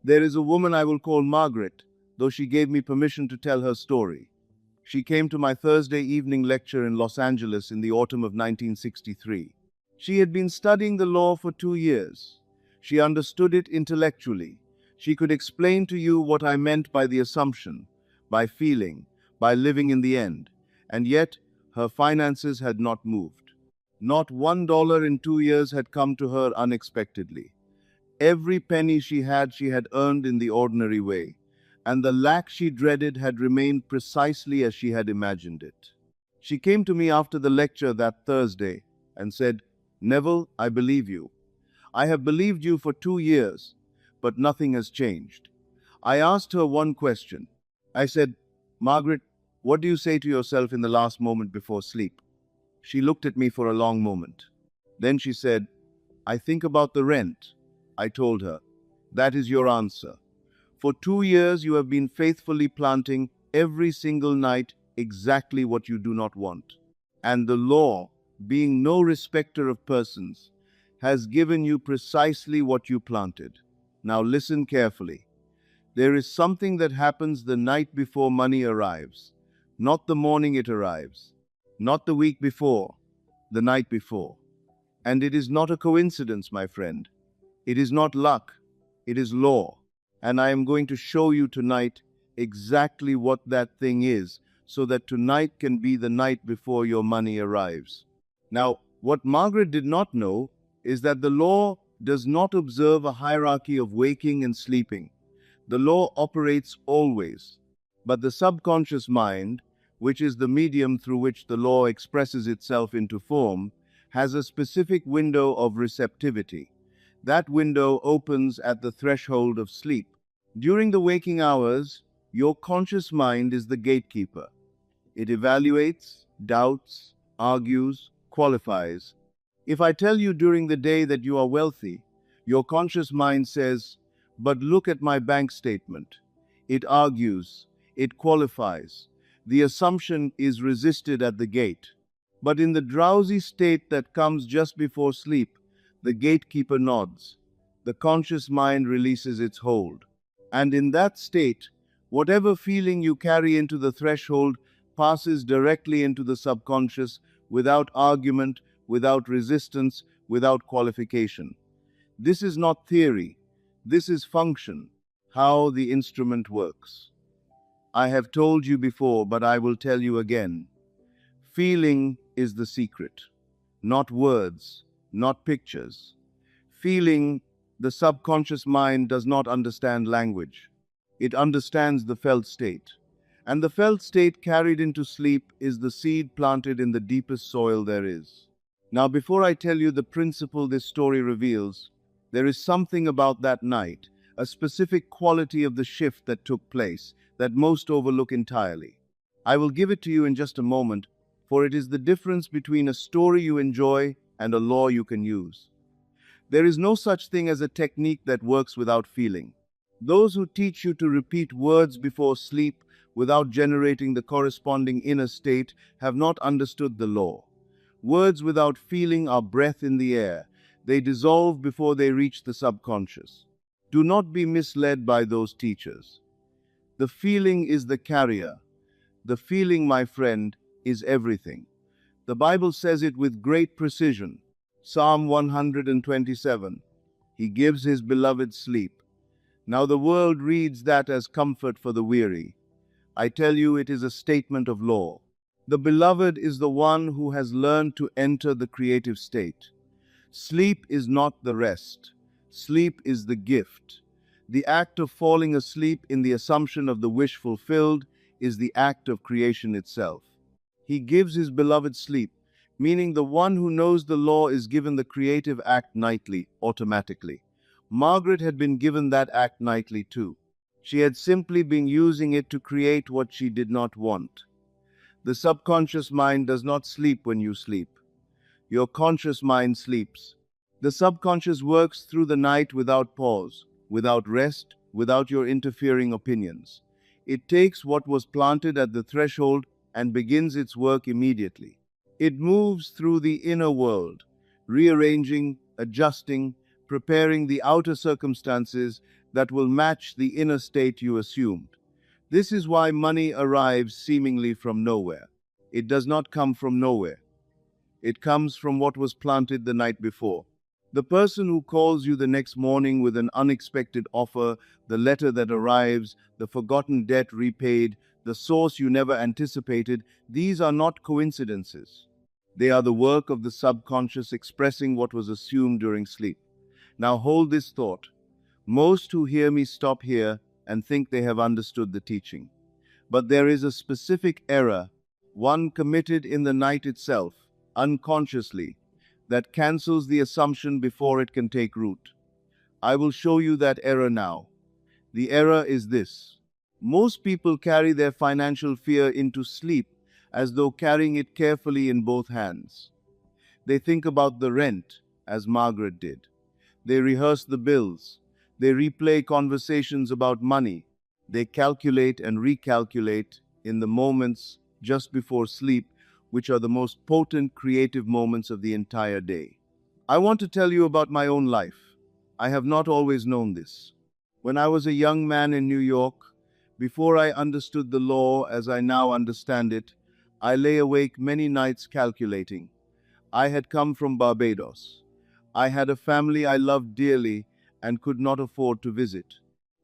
There is a woman I will call Margaret, though she gave me permission to tell her story. She came to my Thursday evening lecture in Los Angeles in the autumn of 1963. She had been studying the law for 2 years. She understood it intellectually. She could explain to you what I meant by the assumption, by feeling, by living in the end. And yet, her finances had not moved. Not $1 in 2 years had come to her unexpectedly. Every penny she had earned in the ordinary way, and the lack she dreaded had remained precisely as she had imagined it. She came to me after the lecture that Thursday and said, "Neville, I believe you. I have believed you for 2 years, but nothing has changed." I asked her one question. I said, "Margaret, what do you say to yourself in the last moment before sleep?" She looked at me for a long moment. Then she said, "I think about the rent." I told her, "That is your answer. For 2 years you have been faithfully planting every single night exactly what you do not want. And the law, being no respecter of persons, has given you precisely what you planted. Now listen carefully. There is something that happens the night before money arrives, not the morning it arrives, not the week before, the night before. And it is not a coincidence, my friend. It is not luck. It is law. And I am going to show you tonight exactly what that thing is, so that tonight can be the night before your money arrives." Now, what Margaret did not know is that the law does not observe a hierarchy of waking and sleeping. The law operates always. But the subconscious mind, which is the medium through which the law expresses itself into form, has a specific window of receptivity. That window opens at the threshold of sleep. During the waking hours, your conscious mind is the gatekeeper. It evaluates, doubts, argues, qualifies. If I tell you during the day that you are wealthy, your conscious mind says, "But look at my bank statement." It argues, it qualifies. The assumption is resisted at the gate. But in the drowsy state that comes just before sleep, the gatekeeper nods. The conscious mind releases its hold. And in that state, whatever feeling you carry into the threshold passes directly into the subconscious without argument, without resistance, without qualification. This is not theory. This is function, how the instrument works. I have told you before, but I will tell you again. Feeling is the secret, not words, not pictures. Feeling, the subconscious mind does not understand language. It understands the felt state. And the felt state carried into sleep is the seed planted in the deepest soil there is. Now, before I tell you the principle this story reveals, there is something about that night, a specific quality of the shift that took place, that most overlook entirely. I will give it to you in just a moment, for it is the difference between a story you enjoy and a law you can use. There is no such thing as a technique that works without feeling. Those who teach you to repeat words before sleep without generating the corresponding inner state have not understood the law. Words without feeling are breath in the air. They dissolve before they reach the subconscious. Do not be misled by those teachers. The feeling is the carrier. The feeling, my friend, is everything. The Bible says it with great precision. Psalm 127. He gives his beloved sleep. Now the world reads that as comfort for the weary. I tell you, it is a statement of law. The beloved is the one who has learned to enter the creative state. Sleep is not the rest. Sleep is the gift. The act of falling asleep in the assumption of the wish fulfilled is the act of creation itself. He gives his beloved sleep, meaning the one who knows the law is given the creative act nightly, automatically. Margaret had been given that act nightly too. She had simply been using it to create what she did not want. The subconscious mind does not sleep when you sleep. Your conscious mind sleeps. The subconscious works through the night without pause, without rest, without your interfering opinions. It takes what was planted at the threshold and begins its work immediately. It moves through the inner world, rearranging, adjusting, preparing the outer circumstances that will match the inner state you assumed. This is why money arrives seemingly from nowhere. It does not come from nowhere. It comes from what was planted the night before. The person who calls you the next morning with an unexpected offer, the letter that arrives, the forgotten debt repaid, the source you never anticipated, these are not coincidences. They are the work of the subconscious expressing what was assumed during sleep. Now hold this thought. Most who hear me stop here and think they have understood the teaching. But there is a specific error, one committed in the night itself, unconsciously, that cancels the assumption before it can take root. I will show you that error now. The error is this. Most people carry their financial fear into sleep as though carrying it carefully in both hands. They think about the rent, as Margaret did. They rehearse the bills. They replay conversations about money. They calculate and recalculate in the moments just before sleep, which are the most potent creative moments of the entire day. I want to tell you about my own life. I have not always known this. When I was a young man in New York, before I understood the law as I now understand it, I lay awake many nights calculating. I had come from Barbados. I had a family I loved dearly and could not afford to visit.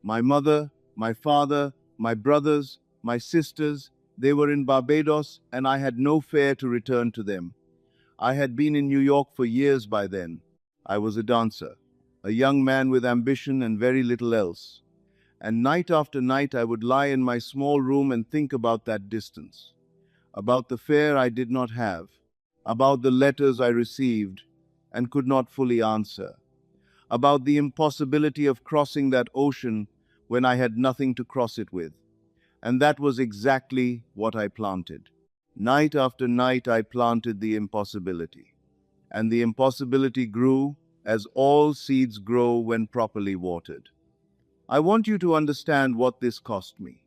My mother, my father, my brothers, my sisters, they were in Barbados and I had no fare to return to them. I had been in New York for years by then. I was a dancer, a young man with ambition and very little else. And night after night I would lie in my small room and think about that distance, about the fare I did not have, about the letters I received and could not fully answer, about the impossibility of crossing that ocean when I had nothing to cross it with. And that was exactly what I planted. Night after night I planted the impossibility. And the impossibility grew as all seeds grow when properly watered. I want you to understand what this cost me.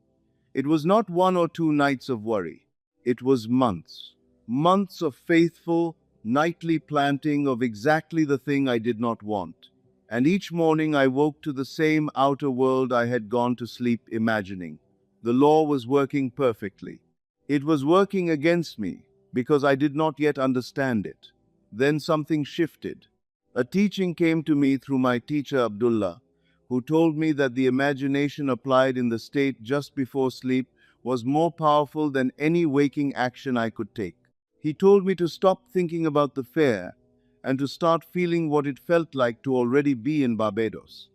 It was not 1 or 2 nights of worry. It was months. Months of faithful, nightly planting of exactly the thing I did not want. And each morning I woke to the same outer world I had gone to sleep imagining. The law was working perfectly. It was working against me because I did not yet understand it. Then something shifted. A teaching came to me through my teacher Abdullah, who told me that the imagination applied in the state just before sleep was more powerful than any waking action I could take. He told me to stop thinking about the fare and to start feeling what it felt like to already be in Barbados,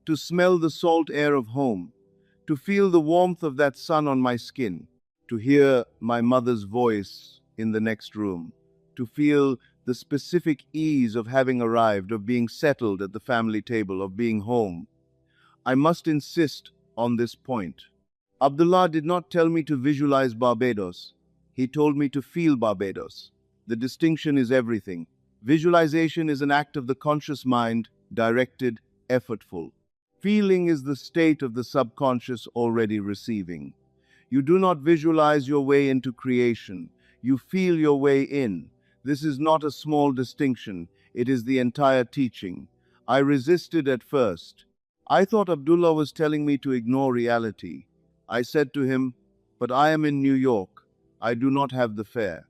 to smell the salt air of home, to feel the warmth of that sun on my skin, to hear my mother's voice in the next room, to feel the specific ease of having arrived, of being settled at the family table, of being home. I must insist on this point. Abdullah did not tell me to visualize Barbados. He told me to feel Barbados. The distinction is everything. Visualization is an act of the conscious mind, directed, effortful. Feeling is the state of the subconscious already receiving. You do not visualize your way into creation. You feel your way in. This is not a small distinction. It is the entire teaching. I resisted at first. I thought Abdullah was telling me to ignore reality. I said to him, "But I am in New York. I do not have the fare."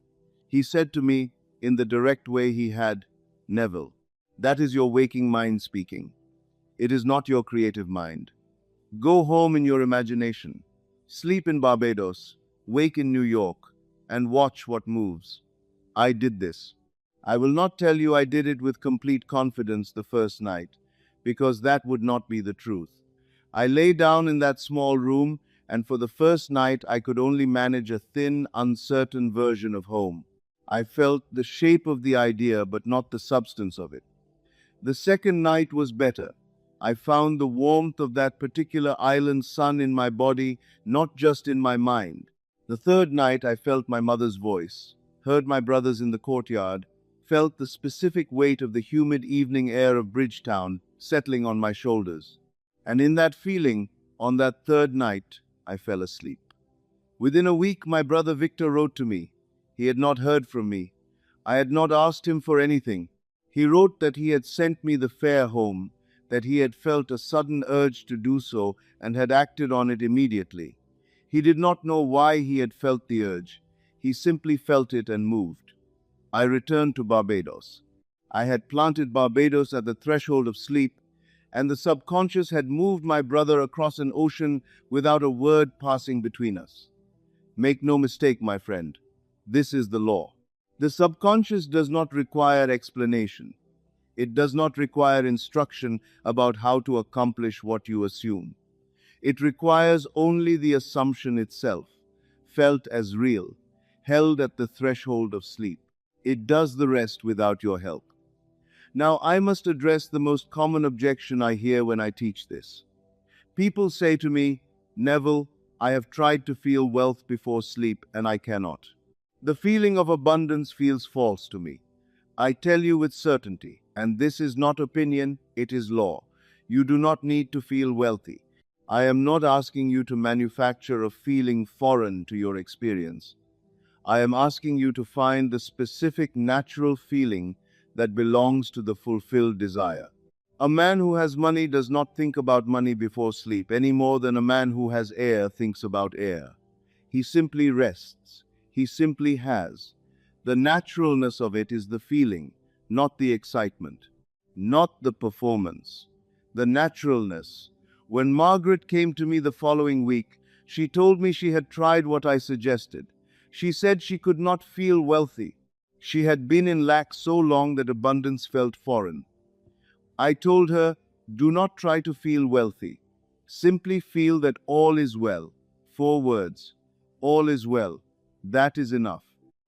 He said to me, in the direct way he had, "Neville, that is your waking mind speaking. It is not your creative mind. Go home in your imagination. Sleep in Barbados, wake in New York, and watch what moves." I did this. I will not tell you I did it with complete confidence the first night, because that would not be the truth. I lay down in that small room, and for the first night I could only manage a thin, uncertain version of home. I felt the shape of the idea, but not the substance of it. The second night was better. I found the warmth of that particular island sun in my body, not just in my mind. The third night I felt my mother's voice, heard my brothers in the courtyard, felt the specific weight of the humid evening air of Bridgetown settling on my shoulders. And in that feeling, on that third night, I fell asleep. Within a week, my brother Victor wrote to me. He had not heard from me. I had not asked him for anything. He wrote that he had sent me the fare home, that he had felt a sudden urge to do so and had acted on it immediately. He did not know why he had felt the urge. He simply felt it and moved. I returned to Barbados. I had planted Barbados at the threshold of sleep, and the subconscious had moved my brother across an ocean without a word passing between us. Make no mistake, my friend, this is the law. The subconscious does not require explanation. It does not require instruction about how to accomplish what you assume. It requires only the assumption itself, felt as real, held at the threshold of sleep. It does the rest without your help. Now, I must address the most common objection I hear when I teach this. People say to me, Neville, I have tried to feel wealth before sleep and I cannot. The feeling of abundance feels false to me. I tell you with certainty, and this is not opinion, it is law. You do not need to feel wealthy. I am not asking you to manufacture a feeling foreign to your experience. I am asking you to find the specific natural feeling that belongs to the fulfilled desire. A man who has money does not think about money before sleep any more than a man who has air thinks about air. He simply rests. He simply has. The naturalness of it is the feeling, not the excitement, not the performance. The naturalness. When Margaret came to me the following week, she told me she had tried what I suggested. She said she could not feel wealthy. She had been in lack so long that abundance felt foreign. I told her, do not try to feel wealthy. Simply feel that all is well. 4 words. All is well. That is enough.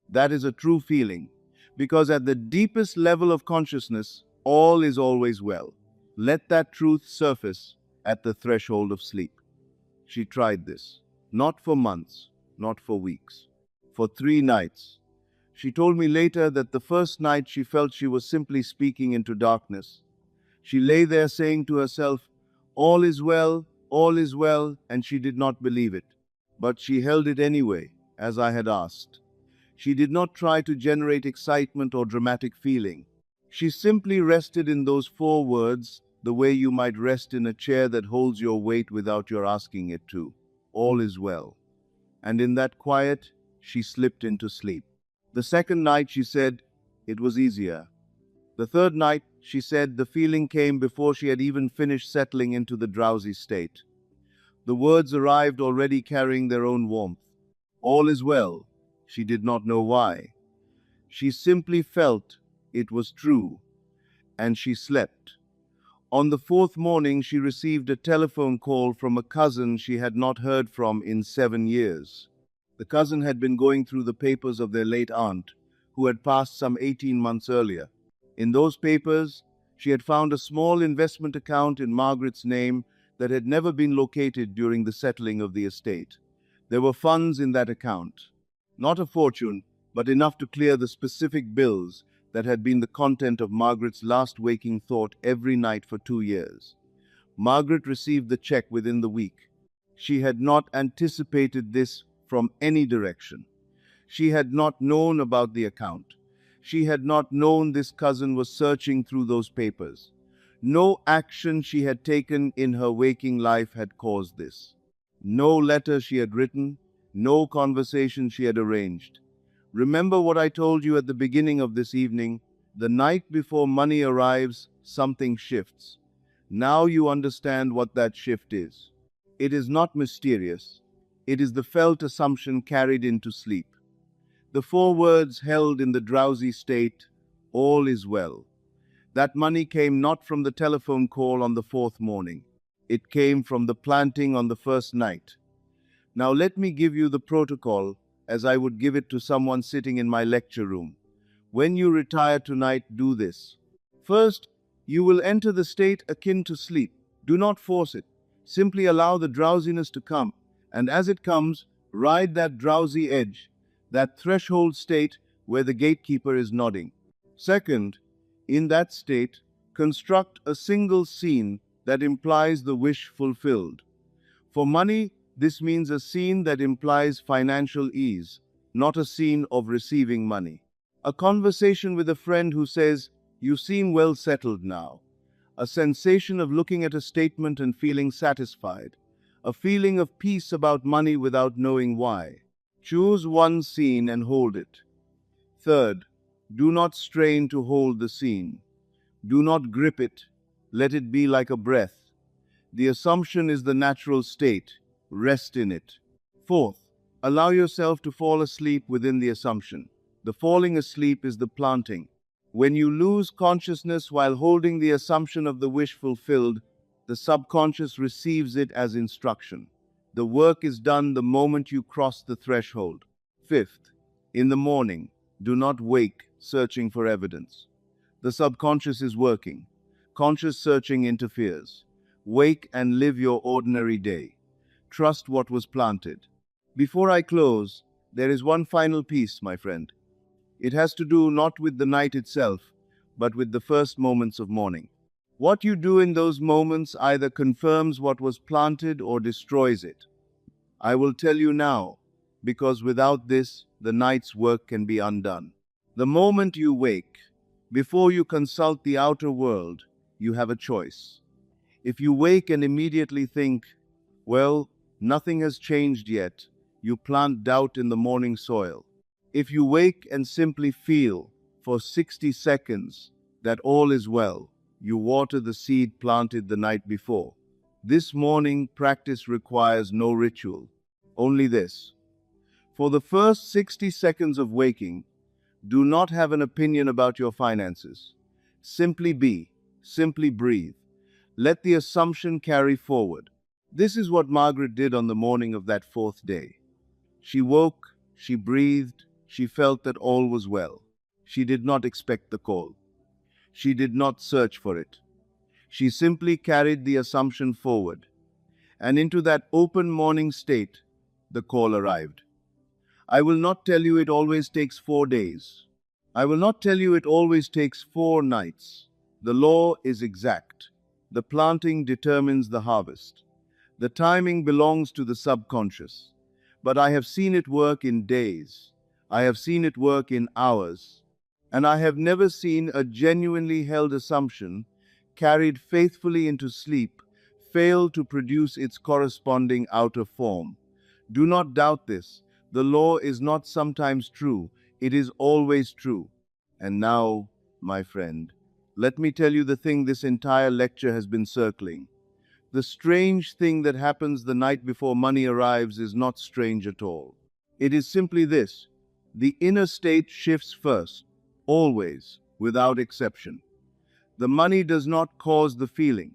That is a true feeling. Because at the deepest level of consciousness, all is always well. Let that truth surface at the threshold of sleep. She tried this. Not for months, not for weeks. For 3 nights. She told me later that the first night she felt she was simply speaking into darkness. She lay there saying to herself, all is well, and she did not believe it. But she held it anyway, as I had asked. She did not try to generate excitement or dramatic feeling. She simply rested in those 4 words, the way you might rest in a chair that holds your weight without your asking it to. All is well. And in that quiet, she slipped into sleep. The second night, she said, it was easier. The third night, she said, the feeling came before she had even finished settling into the drowsy state. The words arrived already carrying their own warmth. All is well. She did not know why. She simply felt it was true, and she slept. On the 4th morning, she received a telephone call from a cousin she had not heard from in 7 years. The cousin had been going through the papers of their late aunt, who had passed some 18 months earlier. In those papers, she had found a small investment account in Margaret's name that had never been located during the settling of the estate. There were funds in that account. Not a fortune, but enough to clear the specific bills that had been the content of Margaret's last waking thought every night for 2 years. Margaret received the check within the week. She had not anticipated this from any direction. She had not known about the account. She had not known this cousin was searching through those papers. No action she had taken in her waking life had caused this. No letter she had written, no conversation she had arranged. Remember what I told you at the beginning of this evening? The night before money arrives, something shifts. Now you understand what that shift is. It is not mysterious. It is the felt assumption carried into sleep. The 4 words held in the drowsy state, all is well. That money came not from the telephone call on the 4th morning. It came from the planting on the 1st night. Now let me give you the protocol as I would give it to someone sitting in my lecture room. When you retire tonight, do this. First, you will enter the state akin to sleep. Do not force it. Simply allow the drowsiness to come, and as it comes, ride that drowsy edge, that threshold state where the gatekeeper is nodding. Second, in that state, construct a single scene that implies the wish fulfilled. For money, this means a scene that implies financial ease, not a scene of receiving money. A conversation with a friend who says, you seem well settled now. a sensation of looking at a statement and feeling satisfied, a feeling of peace about money without knowing why. Choose one scene and hold it. Third, do not strain to hold the scene. Do not grip it. Let it be like a breath. The assumption is the natural state. Rest in it. Fourth, allow yourself to fall asleep within the assumption. The falling asleep is the planting. When you lose consciousness while holding the assumption of the wish fulfilled, the subconscious receives it as instruction. The work is done the moment you cross the threshold. Fifth, in the morning, do not wake searching for evidence. The subconscious is working. Conscious searching interferes. Wake and live your ordinary day. Trust what was planted. Before I close, there is one final piece, my friend. It has to do not with the night itself, but with the first moments of morning. What you do in those moments either confirms what was planted or destroys it. I will tell you now, because without this, the night's work can be undone. The moment you wake, before you consult the outer world, you have a choice. If you wake and immediately think, well, nothing has changed yet, you plant doubt in the morning soil. If you wake and simply feel for 60 seconds that all is well, you water the seed planted the night before. This morning practice requires no ritual, only this. For the first 60 seconds of waking, do not have an opinion about your finances. Simply be, simply breathe. Let the assumption carry forward. This is what Margaret did on the morning of that fourth day. She woke, she breathed, she felt that all was well. She did not expect the call. She did not search for it. She simply carried the assumption forward. And into that open morning state, the call arrived. I will not tell you it always takes 4 days. I will not tell you it always takes 4 nights. The law is exact. The planting determines the harvest. The timing belongs to the subconscious. But I have seen it work in days. I have seen it work in hours. And I have never seen a genuinely held assumption, carried faithfully into sleep, fail to produce its corresponding outer form. Do not doubt this. The law is not sometimes true. It is always true. And now, my friend, let me tell you the thing this entire lecture has been circling. The strange thing that happens the night before money arrives is not strange at all. It is simply this. The inner state shifts first, always, without exception. The money does not cause the feeling.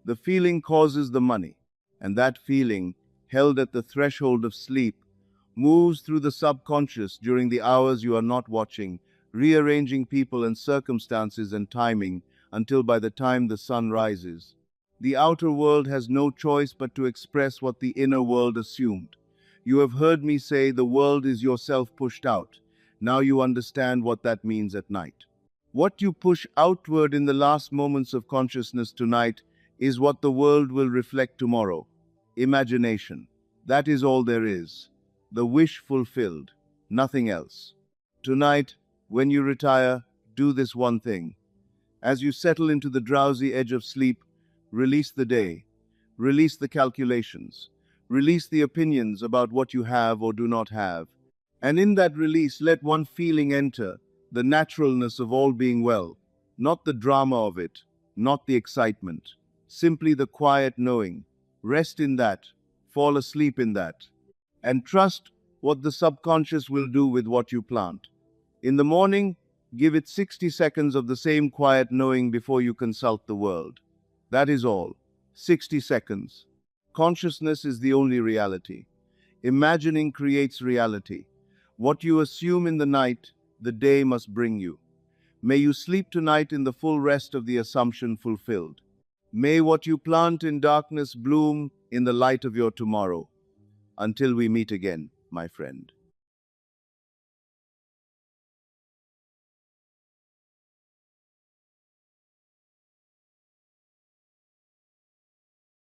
The feeling causes the money. And that feeling, held at the threshold of sleep, moves through the subconscious during the hours you are not watching, rearranging people and circumstances and timing until by the time the sun rises. The outer world has no choice but to express what the inner world assumed. You have heard me say the world is yourself pushed out. Now you understand what that means at night. What you push outward in the last moments of consciousness tonight is what the world will reflect tomorrow. Imagination. That is all there is. The wish fulfilled. Nothing else. Tonight, when you retire, do this one thing. As you settle into the drowsy edge of sleep, release the day. Release the calculations. Release the opinions about what you have or do not have. And in that release, let one feeling enter, the naturalness of all being well, not the drama of it, not the excitement, simply the quiet knowing. Rest in that, fall asleep in that, and trust what the subconscious will do with what you plant. In the morning, give it 60 seconds of the same quiet knowing before you consult the world. That is all. 60 seconds. Consciousness is the only reality. Imagining creates reality. What you assume in the night, the day must bring you. May you sleep tonight in the full rest of the assumption fulfilled. May what you plant in darkness bloom in the light of your tomorrow. Until we meet again, my friend.